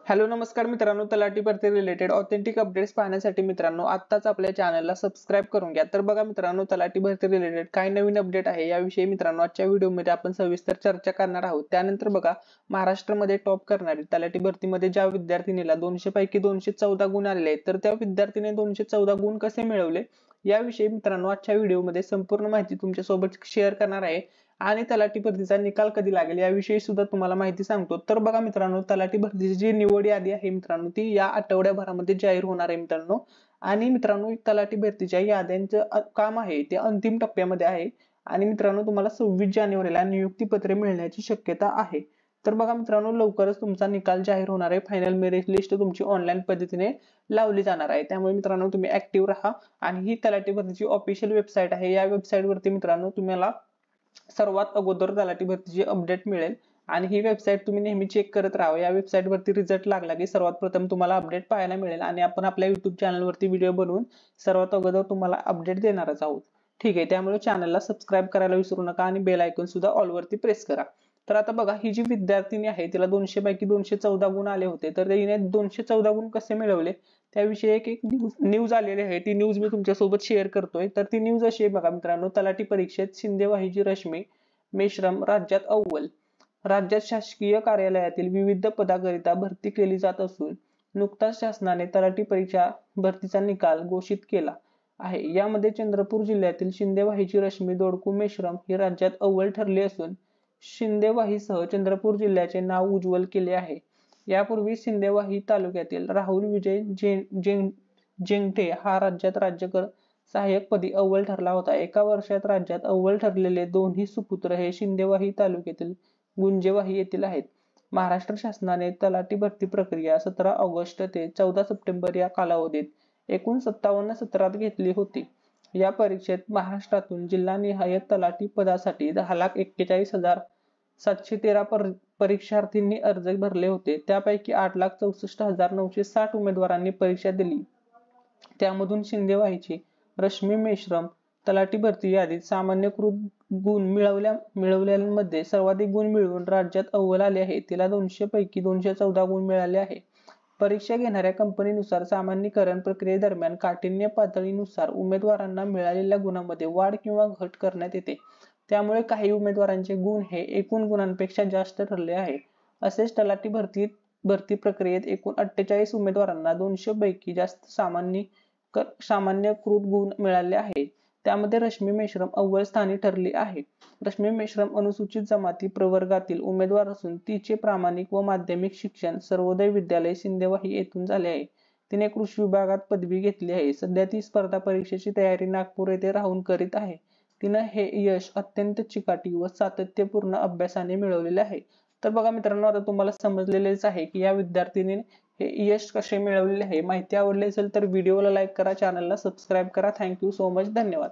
Hello नमस्कार मित्रांनो, तलाठी भरती रिलेटेड ऑथेंटिक अपडेट्स पाहण्यासाठी मित्रांनो आत्ताच आपल्या चॅनलला सबस्क्राइब करून घ्या। तर बघा मित्रांनो, तलाठी भरती रिलेटेड काय नवीन अपडेट आहे याविषयी मित्रांनो आजच्या व्हिडिओमध्ये आपण सविस्तर चर्चा करणार आहोत। त्यानंतर बघा, महाराष्ट्रामध्ये टॉप करणारी तलाठी भरतीमध्ये ज्या विद्यार्थिनीला 200 पैकी 214 गुण आलेले आहेत, तर त्या विद्यार्थिनीने 214 गुण कसे मिळवले याविषयी मित्रांनो आजच्या व्हिडिओमध्ये संपूर्ण माहिती तुमच्या सोबत शेअर करणार आहे। आणि तलाठी भरतीचा निकाल कधी लागेल याविषयी सुद्धा तुम्हाला माहिती सांगतो। तर बघा मित्रांनो, तलाठी भरतीची जी निवड यादी आहे मित्रांनो, ती या आठवड्याभरामध्ये जाहीर होणार आहे मित्रांनो। आणि मित्रांनो, तलाठी भरतीच्या याद्यांचं काम आहे ते अंतिम टप्प्यामध्ये आहे। आणि मित्रांनो, तुम्हाला 26 जानेवारीला नियुक्तीपत्रे मिळण्याची शक्यता आहे। तर बघा मित्रांनो, लवकरच तुमचा निकाल जाहीर होणार आहे। फायनल मेरिट लिस्ट तुमची ऑनलाईन पद्धतीने लावली जाणार आहे। त्यामुळे मित्रांनो, तुम्ही ऍक्टिव्ह राहा। आणि ही तलाठी भरतीची ऑफिशियल वेबसाईट आहे। या वेबसाईट वरती मित्रांनो तुम्हाला सर्वात अगोदर तलाठी भरतीची अपडेट मिळेल। आणि ही वेबसाईट तुम्ही नेहमी चेक करत राहा। या वेबसाईट वरती रिझल्ट लागला की सर्वात प्रथम तुम्हाला अपडेट पाहायला मिळेल। आणि आपण आपल्या YouTube चॅनल वरती व्हिडिओ बनवून सर्वात अगोदर तुम्हाला अपडेट देणारच आहोत। ठीक आहे, त्यामुळे चॅनलला सबस्क्राइब करायला विसरू नका आणि बेल आयकॉन सुद्धा ऑल वरती प्रेस करा। तर आता बघा, ही जी विद्यार्थिनी आहे तिला 200 पैकी 214 गुण आले होते। तर तिने 214 गुण कसे मिळवले त्याविषयी एक न्यूज आलेली आहे। ती न्यूज मी तुमच्यासोबत शेअर करतोय। तर ती न्यूज अशी आहे बघा मित्रांनो, तलाठी परीक्षेत शिंदे वाहिची रश्मी मेश्राम राज्यात अव्वल। राज्यात शासकीय कार्यालयातील विविध पदाकरिता भरती केली जात असून नुकताच शासनाने तलाठी परीक्षा भरतीचा निकाल घोषित केला आहे। यामध्ये चंद्रपूर जिल्ह्यातील शिंदेवाहीची रश्मी दोडकू मेश्राम ही राज्यात अव्वल ठरली असून शिंदेवाहीसह चंद्रपूर जिल्ह्याचे नाव उज्ज्वल केले आहे। यापूर्वी शिंदेवाही तालुक्यातील राहुल विजय जेंगटे हा राज्यात राज्यकर सहाय्यकपदी अव्वल ठरला होता। एका वर्षात राज्यात अव्वल ठरलेले दोन्ही सुपुत्र हे शिंदेवाही तालुक्यातील गुंजेवाही येथील आहेत। महाराष्ट्र शासनाने तलाठी भरती प्रक्रिया 17 ऑगस्ट ते 14 सप्टेंबर या कालावधीत एकूण 57 सत्रात घेतली होती। या परीक्षेत महाराष्ट्रातून जिल्हानिहाय तलाठी पदासाठी 10,41,713 परीक्षार्थींनी अर्ज भरले होते। त्यापैकी 8,64,960 उमेदवारांनी परीक्षा दिली। त्यामधून शिंदेवाहीची रश्मी मेश्राम तलाठी भरती यादीत सामान्यकृत गुण मिळवलेल्यांमध्ये सर्वाधिक गुण मिळवून राज्यात अव्वल आले आहे। तिला 200 पैकी 214 गुण मिळाले आहे। परीक्षा घेणाऱ्या कंपनीनुसार सामान्यीकरण प्रक्रियेदरम्यान काठिण्य पातळीनुसार उमेदवारांना मिळालेल्या गुणांमध्ये वाढ किंवा घट करण्यात येते। त्यामुळे काही उमेदवारांचे गुण हे एकूण गुणांपेक्षा जास्त ठरले आहे। असेच तलाठी भरती प्रक्रियेत एकूण 48 उमेदवारांना 200 पैकी जास्त सामान्यकृत गुण मिळाले आहेत। त्यामध्ये रश्मी मेश्राम अव्वल स्थानी ठरली आहे। रश्मी मेश्राम अनुसूचित जमाती प्रवर्गातील उमेदवार असून तिचे प्रामाणिक व माध्यमिक शिक्षण सर्वोदय विद्यालय शिंदेवाही येथून झाले आहे। तिने कृषी विभागात पदवी घेतली आहे। सध्या ती स्पर्धा परीक्षेची तयारी नागपूर येथे राहून करीत आहे। तिने हे यश अत्यंत चिकाटी व सातत्यपूर्ण अभ्यासाने मिळवलेले आहे। तर बघा मित्रांनो, आता तुम्हाला समजलेलेच आहे की या विद्यार्थिनीने हे यश कसे मिळवलेले आहे। माहिती आवडली असेल तर व्हिडिओला लाईक करा, चॅनलला सबस्क्राइब करा। थँक्यू सो मच, धन्यवाद।